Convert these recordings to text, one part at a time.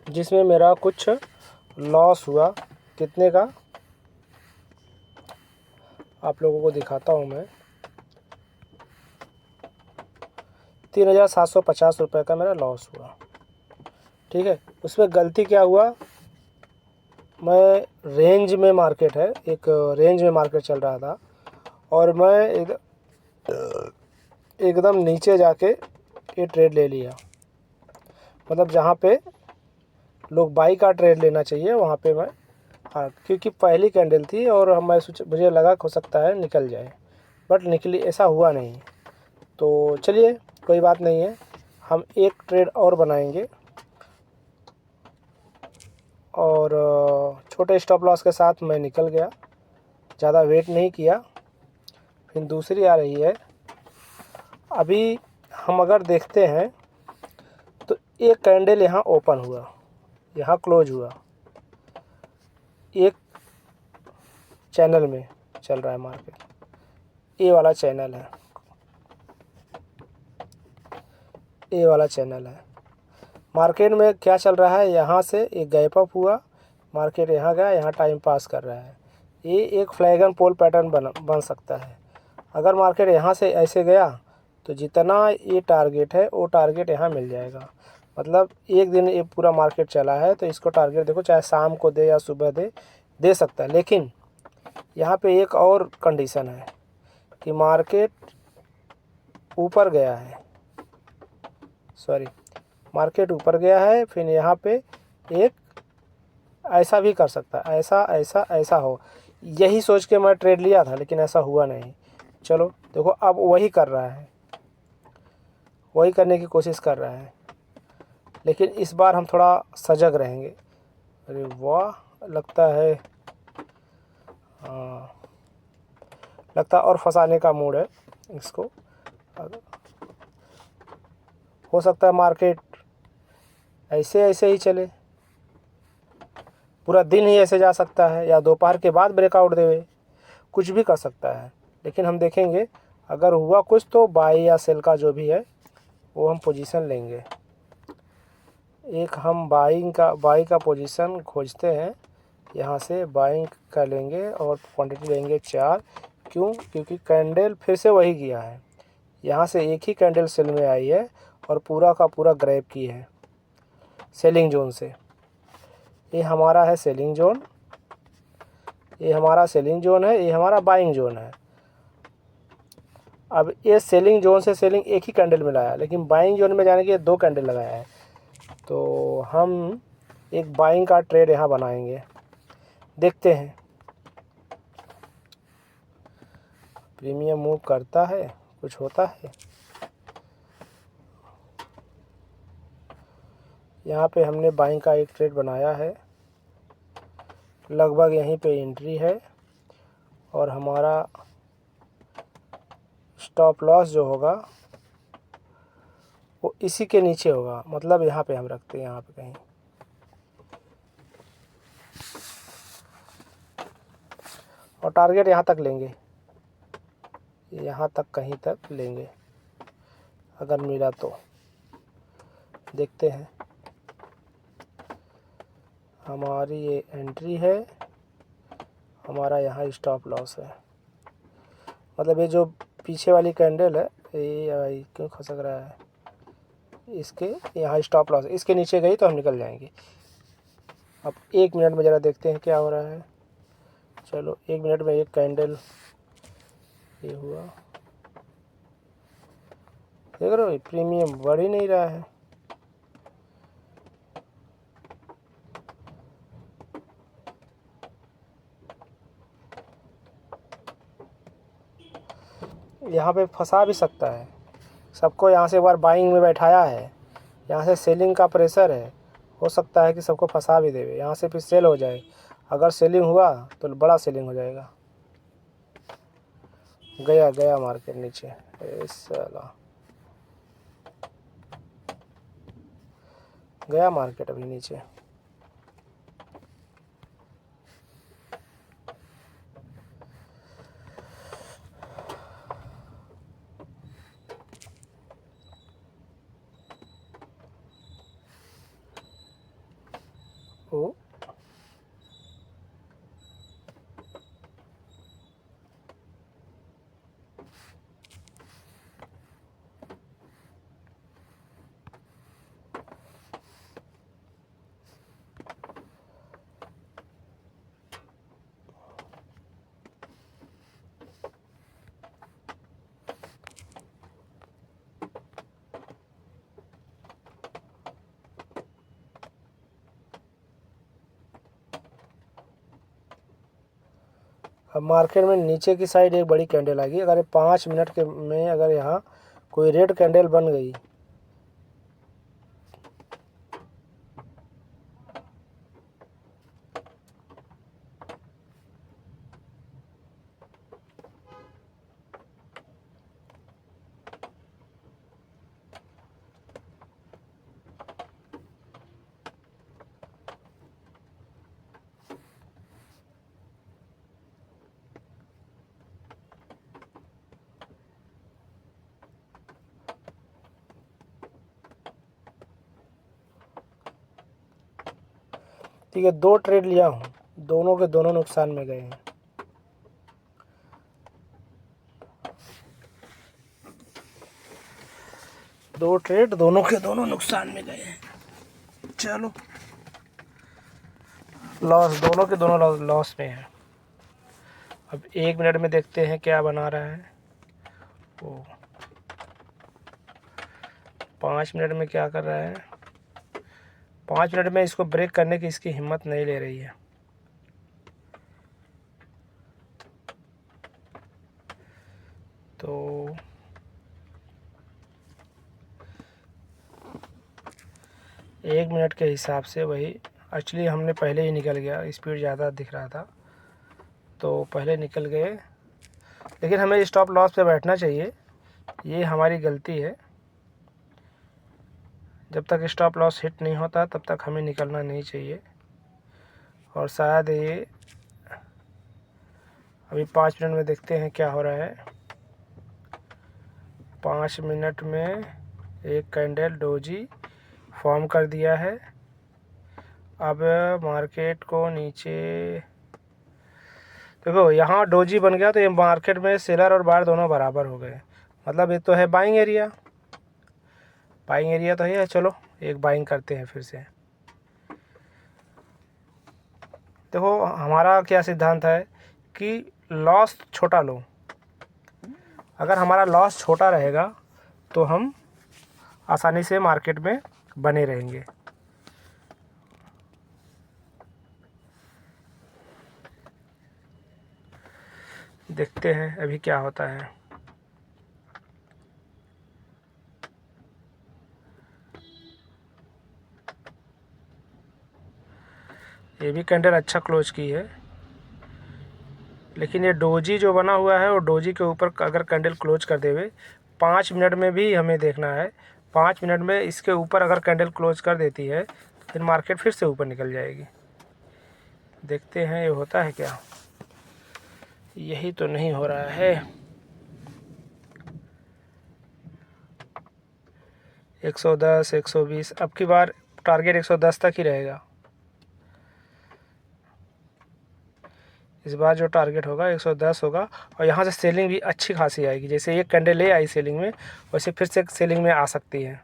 जिसमें मेरा कुछ लॉस हुआ। कितने का आप लोगों को दिखाता हूँ मैं। 3750 रुपये का मेरा लॉस हुआ। ठीक है, उसमें गलती क्या हुआ, मैं रेंज में मार्केट है, एक रेंज में मार्केट चल रहा था और मैं एकदम नीचे जाके ये ट्रेड ले लिया। मतलब जहाँ पे लोग बाई का ट्रेड लेना चाहिए वहाँ पे मैं, हाँ, क्योंकि पहली कैंडल थी और मुझे लगा हो सकता है निकल जाए, बट निकली, ऐसा हुआ नहीं। तो चलिए कोई बात नहीं है, हम एक ट्रेड और बनाएंगे और छोटे स्टॉप लॉस के साथ मैं निकल गया, ज़्यादा वेट नहीं किया। फिर दूसरी आ रही है। अभी हम अगर देखते हैं तो एक कैंडल यहाँ ओपन हुआ, यहाँ क्लोज हुआ, एक चैनल में चल रहा है मार्केट, ए वाला चैनल है, ए वाला चैनल है। मार्केट में क्या चल रहा है, यहाँ से एक गैप अप हुआ, मार्केट यहाँ गया, यहाँ टाइम पास कर रहा है। ये एक फ्लैग एंड पोल पैटर्न बन सकता है। अगर मार्केट यहाँ से ऐसे गया तो जितना ये टारगेट है वो टारगेट यहाँ मिल जाएगा। मतलब एक दिन ये पूरा मार्केट चला है तो इसको टारगेट देखो, चाहे शाम को दे या सुबह दे सकता है। लेकिन यहाँ पे एक और कंडीशन है कि मार्केट ऊपर गया है, मार्केट ऊपर गया है, फिर यहाँ पे एक ऐसा भी कर सकता है, ऐसा ऐसा ऐसा हो। यही सोच के मैं ट्रेड लिया था लेकिन ऐसा हुआ नहीं। चलो देखो, अब वही कर रहा है, वही करने की कोशिश कर रहा है, लेकिन इस बार हम थोड़ा सजग रहेंगे। अरे वाह, लगता है, हाँ, लगता है और फंसाने का मूड है इसको। हो सकता है मार्केट ऐसे ऐसे ही चले, पूरा दिन ही ऐसे जा सकता है, या दोपहर के बाद ब्रेकआउट देवे, कुछ भी कर सकता है। लेकिन हम देखेंगे, अगर हुआ कुछ तो बाई या सेल का जो भी है वो हम पोजीशन लेंगे। एक हम बाई का पोजीशन खोजते हैं, यहाँ से बाइंग का लेंगे और क्वांटिटी लेंगे 4। क्यों? क्योंकि कैंडल फिर से वही किया है, यहाँ से एक ही कैंडल सेल में आई है और पूरा का पूरा ग्रैब की है सेलिंग जोन से। ये हमारा है सेलिंग जोन, ये हमारा सेलिंग जोन है, ये हमारा बाइंग जोन है। अब ये सेलिंग जोन से सेलिंग एक ही कैंडल में लाया, लेकिन बाइंग जोन में जाने के 2 कैंडल लगाया है। तो हम एक बाइंग का ट्रेड यहाँ बनाएंगे, देखते हैं प्रीमियम मूव करता है, कुछ होता है। यहाँ पे हमने बाइंग का एक ट्रेड बनाया है, लगभग यहीं पे एंट्री है और हमारा स्टॉप लॉस जो होगा वो इसी के नीचे होगा। मतलब यहाँ पे हम रखते हैं, यहाँ पे कहीं, और टारगेट यहाँ तक लेंगे, यहाँ तक कहीं तक लेंगे अगर मिला तो। देखते हैं, हमारी ये एंट्री है, हमारा यहाँ स्टॉप लॉस है। मतलब ये जो पीछे वाली कैंडल है, ये क्यों खसक रहा है, इसके यहाँ स्टॉप लॉस, इसके नीचे गई तो हम निकल जाएंगे। अब 1 मिनट में ज़रा देखते हैं क्या हो रहा है। चलो 1 मिनट में एक कैंडल ये हुआ, देख रहे हो प्रीमियम बढ़ ही नहीं रहा है। यहाँ पे फंसा भी सकता है, सबको यहाँ से एक बार बाइंग में बैठाया है, यहाँ से सेलिंग का प्रेशर है, हो सकता है कि सबको फंसा भी देवे, यहाँ से फिर सेल हो जाए। अगर सेलिंग हुआ तो बड़ा सेलिंग हो जाएगा। गया मार्केट नीचे, साला गया मार्केट अभी नीचे। ओ अब मार्केट में नीचे की साइड एक बड़ी कैंडल आएगी। अगर ये 5 मिनट के में अगर यहाँ कोई रेड कैंडल बन गई, ठीक है, 2 ट्रेड लिया हूँ, दोनों के दोनों नुकसान में गए हैं। दो ट्रेड दोनों के दोनों नुकसान में गए हैं। चलो, लॉस, दोनों के दोनों लॉस में है। अब 1 मिनट में देखते हैं क्या बना रहा है वो। 5 मिनट में क्या कर रहा है। 5 मिनट में इसको ब्रेक करने की इसकी हिम्मत नहीं ले रही है। तो 1 मिनट के हिसाब से वही, एक्चुअली हमने पहले ही निकल गया, स्पीड ज़्यादा दिख रहा था तो पहले निकल गए। लेकिन हमें स्टॉप लॉस पे बैठना चाहिए, ये हमारी गलती है। जब तक स्टॉप लॉस हिट नहीं होता तब तक हमें निकलना नहीं चाहिए। और शायद ये अभी 5 मिनट में देखते हैं क्या हो रहा है। 5 मिनट में एक कैंडल डोजी फॉर्म कर दिया है। अब मार्केट को नीचे देखो, यहाँ डोजी बन गया तो ये मार्केट में सेलर और बायर दोनों बराबर हो गए। मतलब ये तो है बाइंग एरिया, बाइंग एरिया तो है। चलो एक बाइंग करते हैं फिर से। देखो हमारा क्या सिद्धांत है कि लॉस छोटा लो। अगर हमारा लॉस छोटा रहेगा तो हम आसानी से मार्केट में बने रहेंगे। देखते हैं अभी क्या होता है। ये भी कैंडल अच्छा क्लोज की है, लेकिन ये डोजी जो बना हुआ है वो डोजी के ऊपर अगर कैंडल क्लोज कर देवे, 5 मिनट में भी हमें देखना है। 5 मिनट में इसके ऊपर अगर कैंडल क्लोज कर देती है तो फिर मार्केट फिर से ऊपर निकल जाएगी। देखते हैं ये होता है क्या। यही तो नहीं हो रहा है। 110, 120, अब की बार टारगेट 110 तक ही रहेगा। इस बार जो टारगेट होगा 110 होगा। और यहाँ से सेलिंग भी अच्छी खासी आएगी। जैसे एक कैंडल ले आई सेलिंग में, वैसे फिर से सेलिंग में आ सकती है।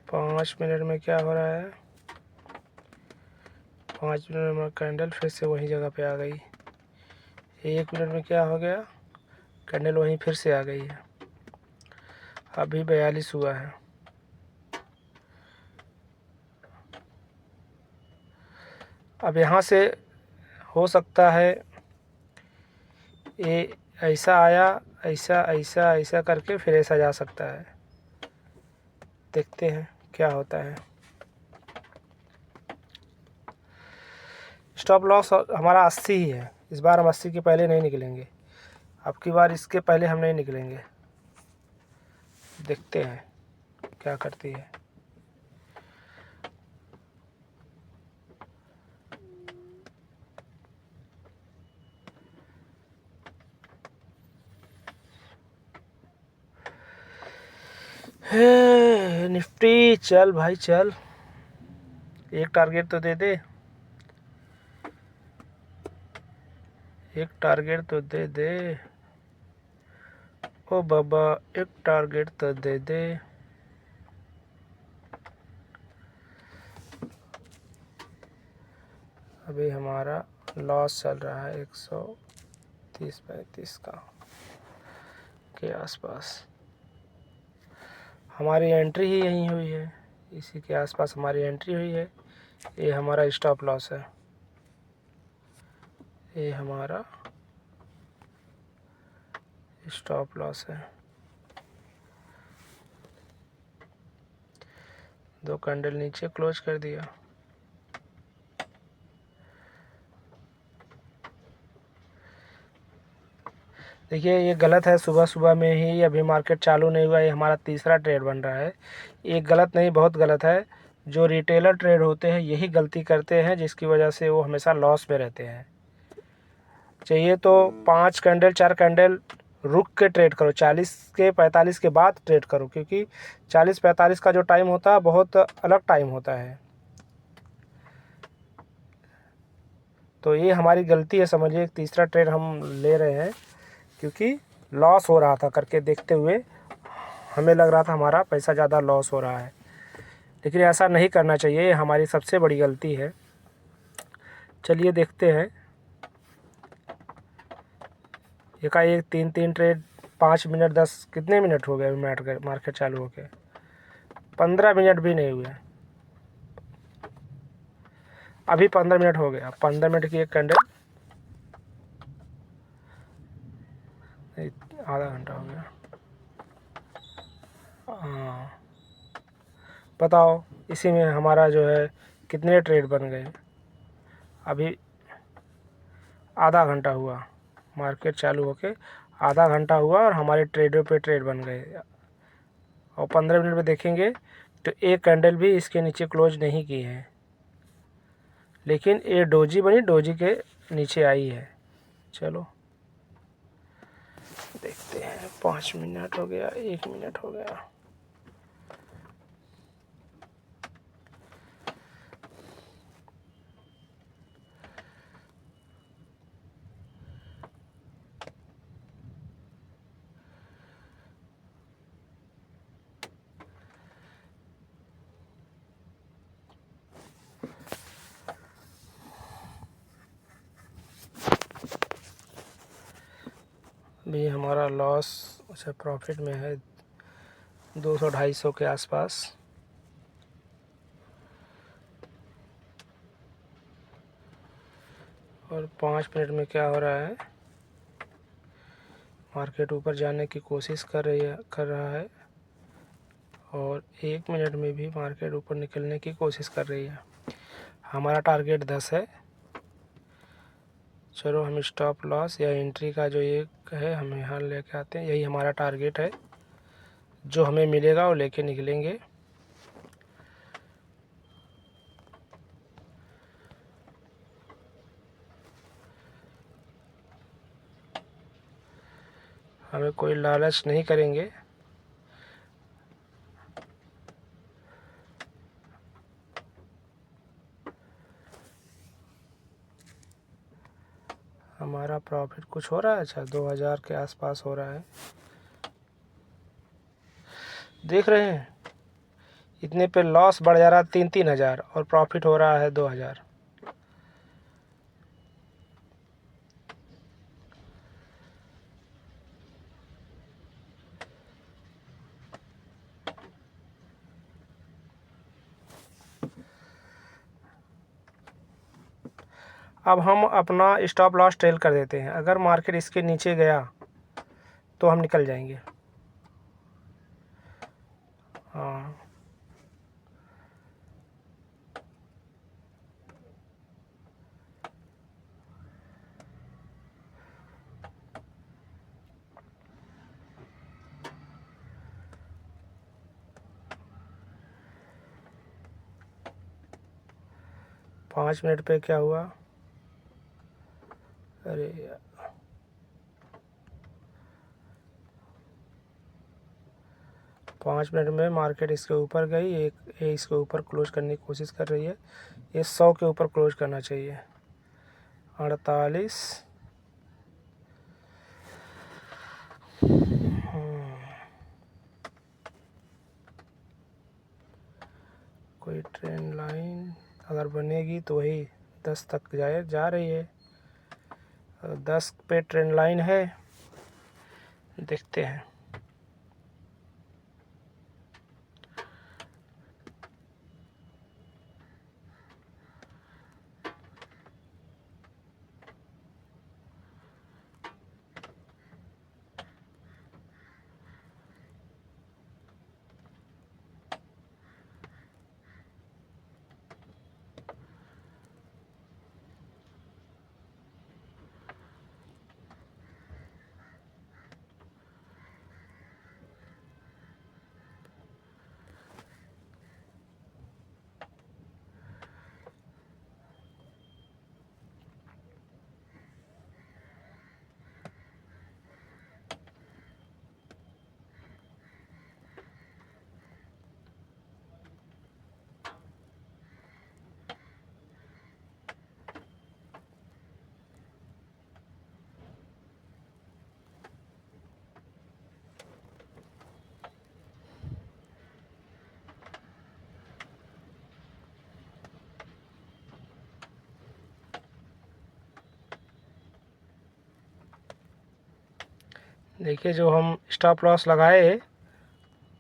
पाँच मिनट में क्या हो रहा है। 5 मिनट में कैंडल फिर से वही जगह पे आ गई। 1 मिनट में क्या हो गया, कैंडल वहीं फिर से आ गई है। अभी 42 हुआ है। अब यहाँ से हो सकता है ये ऐसा आया, ऐसा ऐसा ऐसा करके फिर ऐसा जा सकता है। देखते हैं क्या होता है। स्टॉप लॉस हमारा 80 ही है। इस बार हम 80 के पहले नहीं निकलेंगे, अब की बार इसके पहले हम नहीं निकलेंगे। देखते हैं क्या करती है। निफ्टी चल भाई चल, एक टारगेट तो दे दे, एक टारगेट तो दे दे ओ बाबा, एक टारगेट तो दे दे। अभी हमारा लॉस चल रहा है 130-35 का के आसपास। हमारी एंट्री ही यहीं हुई है, इसी के आसपास हमारी एंट्री हुई है। ये हमारा स्टॉप लॉस है, ये हमारा स्टॉप लॉस है। 2 कैंडल नीचे क्लोज कर दिया। देखिए ये गलत है, सुबह सुबह में ही अभी मार्केट चालू नहीं हुआ, ये हमारा तीसरा ट्रेड बन रहा है। ये गलत नहीं, बहुत गलत है। जो रिटेलर ट्रेड होते हैं यही गलती करते हैं, जिसकी वजह से वो हमेशा लॉस में रहते हैं। चाहिए तो 5 कैंडल 4 कैंडल रुक के ट्रेड करो, 40 के 45 के बाद ट्रेड करो, क्योंकि 40-45 का जो टाइम होता है बहुत अलग टाइम होता है। तो ये हमारी गलती है, समझिए। एक तीसरा ट्रेड हम ले रहे हैं क्योंकि लॉस हो रहा था, करके देखते हुए हमें लग रहा था हमारा पैसा ज़्यादा लॉस हो रहा है, लेकिन ऐसा नहीं करना चाहिए, ये हमारी सबसे बड़ी गलती है। चलिए देखते हैं। एकाएक 3 ट्रेड 5 मिनट 10 कितने मिनट हो गए अभी मार्केट चालू हो गए? 15 मिनट भी नहीं हुए, अभी 15 मिनट हो गया। 15 मिनट की एक कैंडल, आधा घंटा हो गया। हाँ बताओ, इसी में हमारा जो है कितने ट्रेड बन गए? अभी आधा घंटा हुआ मार्केट चालू होके, आधा घंटा हुआ और हमारे ट्रेडों पे ट्रेड बन गए। और 15 मिनट में देखेंगे तो एक कैंडल भी इसके नीचे क्लोज नहीं की है, लेकिन ये डोजी बनी, डोजी के नीचे आई है। चलो देखते हैं। 5 मिनट हो गया, 1 मिनट हो गया। भी हमारा लॉस, अच्छा प्रॉफिट में है 200-250 के आसपास। और 5 मिनट में क्या हो रहा है, मार्केट ऊपर जाने की कोशिश कर रहा है, और 1 मिनट में भी मार्केट ऊपर निकलने की कोशिश कर रही है। हमारा टारगेट 10 है। चलो हम स्टॉप लॉस या एंट्री का जो ये है हम यहाँ लेके आते हैं, यही हमारा टारगेट है। जो हमें मिलेगा वो लेके निकलेंगे। हमें कोई लालच नहीं करेंगे। हमारा प्रॉफिट कुछ हो रहा है, अच्छा 2000 के आसपास हो रहा है। देख रहे हैं इतने पे लॉस बढ़ जा रहा है 3-3 हज़ार, और प्रॉफिट हो रहा है 2000। अब हम अपना स्टॉप लॉस ट्रेल कर देते हैं। अगर मार्केट इसके नीचे गया तो हम निकल जाएंगे। हाँ 5 मिनट पे क्या हुआ, अरे यार 5 मिनट में मार्केट इसके ऊपर गई, एक इसके ऊपर क्लोज करने की कोशिश कर रही है। ये 100 के ऊपर क्लोज करना चाहिए। 48 कोई ट्रेंड लाइन अगर बनेगी तो वही 10 तक जा रही है। 10 पे ट्रेंड लाइन है, देखते हैं। देखिए जो हम स्टॉप लॉस लगाए,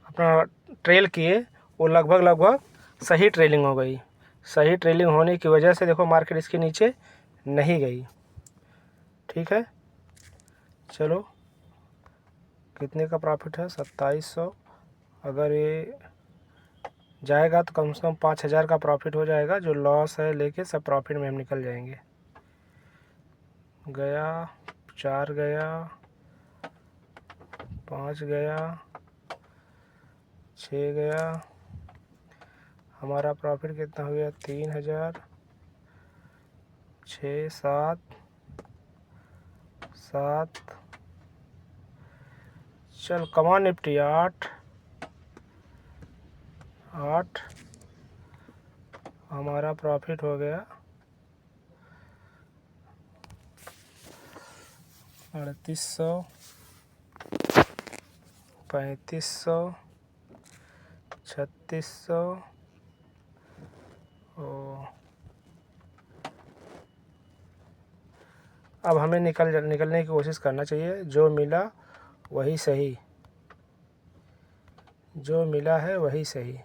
अपना ट्रेल किए, वो लगभग सही ट्रेलिंग हो गई। सही ट्रेलिंग होने की वजह से देखो मार्केट इसके नीचे नहीं गई। ठीक है, चलो कितने का प्रॉफिट है, 2700। अगर ये जाएगा तो कम से कम 5000 का प्रॉफिट हो जाएगा। जो लॉस है लेके सब प्रॉफिट में हम निकल जाएंगे। गया 4 गया, 5 गया, 6 गया। हमारा प्रॉफिट कितना हो गया, 3000। 6 7 7। चल कमा निफ्टी 8 8। हमारा प्रॉफिट हो गया 3800, 3500, 3600। अब हमें निकलने की कोशिश करना चाहिए। जो मिला वही सही, जो मिला है वही सही।